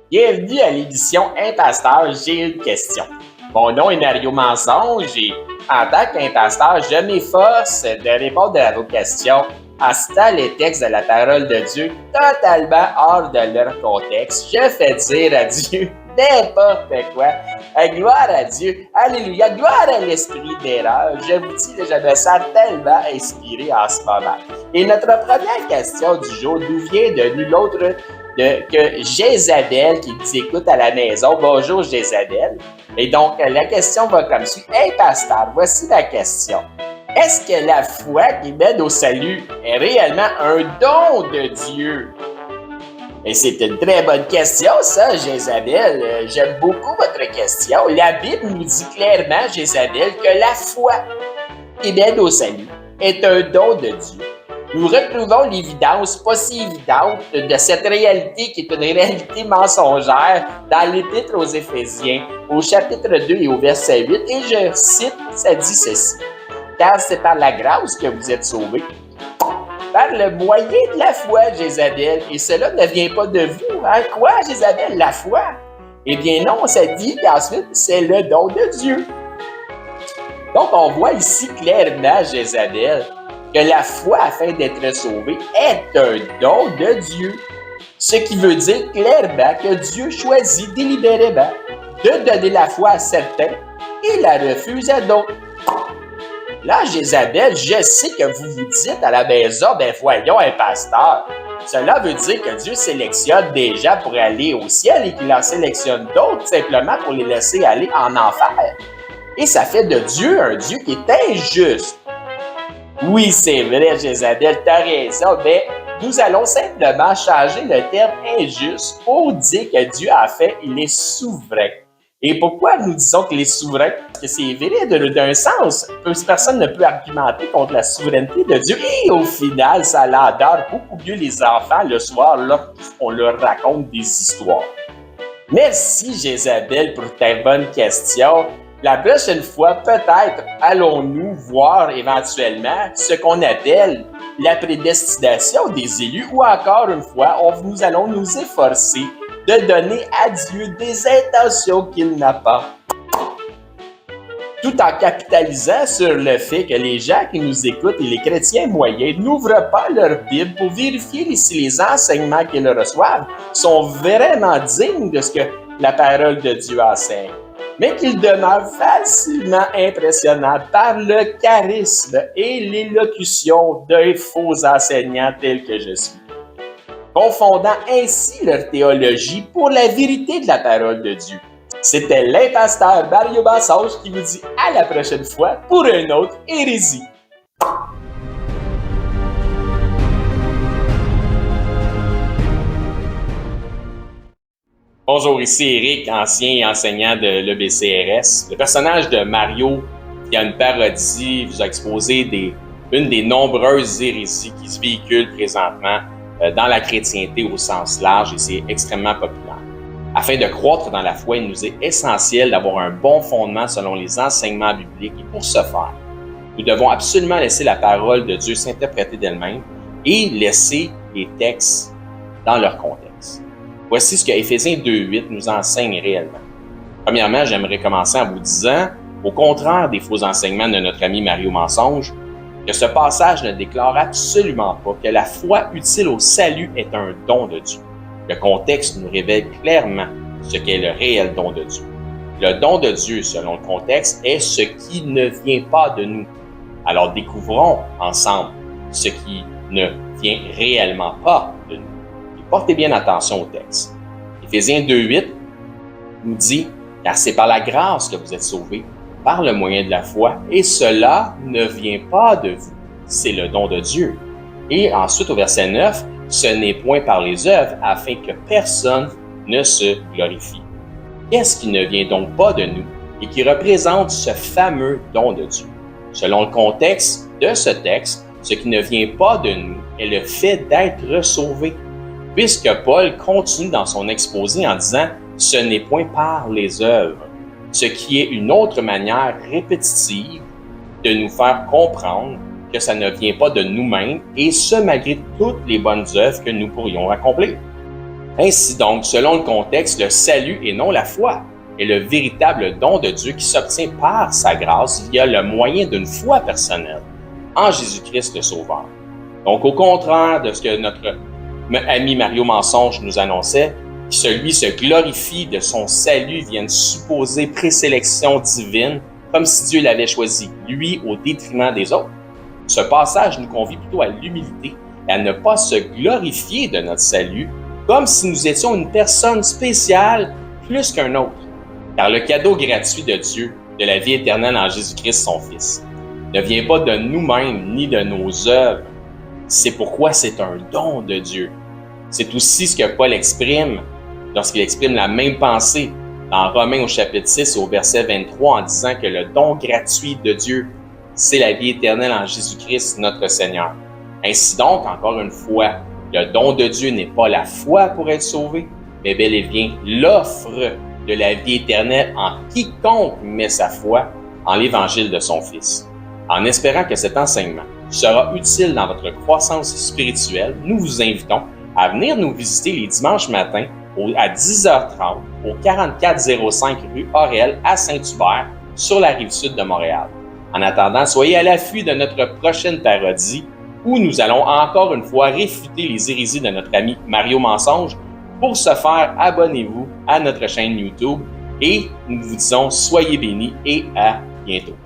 Bienvenue à l'émission Impasteur, j'ai une question. Mon nom est Mario Mensonge et en tant qu'imposteur, je m'efforce de répondre à vos questions en citant les textes de la parole de Dieu totalement hors de leur contexte. Je fais dire à Dieu n'importe quoi. Gloire à Dieu. Alléluia. Gloire à l'esprit d'erreur. Je vous dis, je me sens tellement inspiré en ce moment. Et notre première question du jour nous vient de nul autre que Jézabel qui nous écoute à la maison. Bonjour Jézabel. Et donc, la question va comme suit. Hey pasteur, voici la question. Est-ce que la foi qui mène au salut est réellement un don de Dieu? Et c'est une très bonne question, ça, Jézabel. J'aime beaucoup votre question. La Bible nous dit clairement, Jézabel, que la foi qui mène au salut est un don de Dieu. Nous retrouvons l'évidence pas si évidente de cette réalité qui est une réalité mensongère dans l'Épître aux Éphésiens, au chapitre 2 et au verset 8, et je cite, ça dit ceci. Car c'est par la grâce que vous êtes sauvés, par le moyen de la foi, Jézabel, et cela ne vient pas de vous. Hein? Quoi, Jézabel, la foi? Eh bien non, ça dit qu'ensuite, c'est le don de Dieu. Donc, on voit ici clairement, Jézabel, que la foi, afin d'être sauvée, est un don de Dieu. Ce qui veut dire clairement que Dieu choisit délibérément de donner la foi à certains et la refuse à d'autres. Là, Jézabel, je sais que vous vous dites à la maison, ben voyons, un pasteur. Cela veut dire que Dieu sélectionne des gens pour aller au ciel et qu'il en sélectionne d'autres simplement pour les laisser aller en enfer. Et ça fait de Dieu un Dieu qui est injuste. Oui, c'est vrai, Jézabel, t'as raison, mais nous allons simplement changer le terme injuste pour dire que Dieu, en fait, il est souverain. Et pourquoi nous disons qu'il est souverain? Parce que c'est vrai d'un sens. Personne ne peut argumenter contre la souveraineté de Dieu. Et au final, ça l'adore beaucoup mieux les enfants le soir lorsqu'on leur raconte des histoires. Merci, Jézabel, pour ta bonne question. La prochaine fois, peut-être, allons-nous voir éventuellement ce qu'on appelle la prédestination des élus ou encore une fois, nous allons nous efforcer de donner à Dieu des intentions qu'il n'a pas. Tout en capitalisant sur le fait que les gens qui nous écoutent et les chrétiens moyens n'ouvrent pas leur Bible pour vérifier si les enseignements qu'ils reçoivent sont vraiment dignes de ce que la parole de Dieu enseigne, mais qu'ils demeurent facilement impressionnants par le charisme et l'élocution d'un faux enseignant tel que je suis, confondant ainsi leur théologie pour la vérité de la parole de Dieu. C'était l'impasteur Mario Mensonge qui vous dit à la prochaine fois pour une autre hérésie. Bonjour, ici Eric, ancien enseignant de l'EBCRS. Le personnage de Mario, qui a une parodie, vous a exposé une des nombreuses hérésies qui se véhiculent présentement dans la chrétienté au sens large et c'est extrêmement populaire. Afin de croître dans la foi, il nous est essentiel d'avoir un bon fondement selon les enseignements bibliques et pour ce faire, nous devons absolument laisser la parole de Dieu s'interpréter d'elle-même et laisser les textes dans leur contexte. Voici ce que Éphésiens 2.8 nous enseigne réellement. Premièrement, j'aimerais commencer en vous disant, au contraire des faux enseignements de notre ami Mario Mensonge, que ce passage ne déclare absolument pas que la foi utile au salut est un don de Dieu. Le contexte nous révèle clairement ce qu'est le réel don de Dieu. Le don de Dieu, selon le contexte, est ce qui ne vient pas de nous. Alors découvrons ensemble ce qui ne vient réellement pas de nous. Et portez bien attention au texte. Éphésiens 2.8 nous dit « Car c'est par la grâce que vous êtes sauvés, par le moyen de la foi, et cela ne vient pas de vous, c'est le don de Dieu. » Et ensuite, au verset 9, « Ce n'est point par les œuvres, afin que personne ne se glorifie. » Qu'est-ce qui ne vient donc pas de nous et qui représente ce fameux don de Dieu? Selon le contexte de ce texte, ce qui ne vient pas de nous est le fait d'être sauvé, puisque Paul continue dans son exposé en disant « Ce n'est point par les œuvres », ce qui est une autre manière répétitive de nous faire comprendre que ça ne vient pas de nous-mêmes et ce malgré toutes les bonnes œuvres que nous pourrions accomplir. Ainsi donc, selon le contexte, le salut et non la foi est le véritable don de Dieu qui s'obtient par sa grâce via le moyen d'une foi personnelle en Jésus-Christ le Sauveur. Donc, au contraire de ce que notre ami Mario Mensonge nous annonçait, celui se glorifie de son salut via une supposée présélection divine, comme si Dieu l'avait choisi, lui, au détriment des autres. Ce passage nous convie plutôt à l'humilité et à ne pas se glorifier de notre salut, comme si nous étions une personne spéciale plus qu'un autre. Car le cadeau gratuit de Dieu, de la vie éternelle en Jésus-Christ, son Fils, ne vient pas de nous-mêmes ni de nos œuvres. C'est pourquoi c'est un don de Dieu. C'est aussi ce que Paul exprime lorsqu'il exprime la même pensée dans Romains au chapitre 6 au verset 23 en disant que le don gratuit de Dieu, c'est la vie éternelle en Jésus-Christ notre Seigneur. Ainsi donc, encore une fois, le don de Dieu n'est pas la foi pour être sauvé, mais bel et bien l'offre de la vie éternelle en quiconque met sa foi en l'évangile de son Fils. En espérant que cet enseignement sera utile dans votre croissance spirituelle, nous vous invitons à venir nous visiter les dimanches matins à 10h30 au 4405 rue Aurel à Saint-Hubert sur la rive sud de Montréal. En attendant, soyez à l'affût de notre prochaine parodie où nous allons encore une fois réfuter les hérésies de notre ami Mario Mensonge. Pour ce faire, abonnez-vous à notre chaîne YouTube et nous vous disons soyez bénis et à bientôt.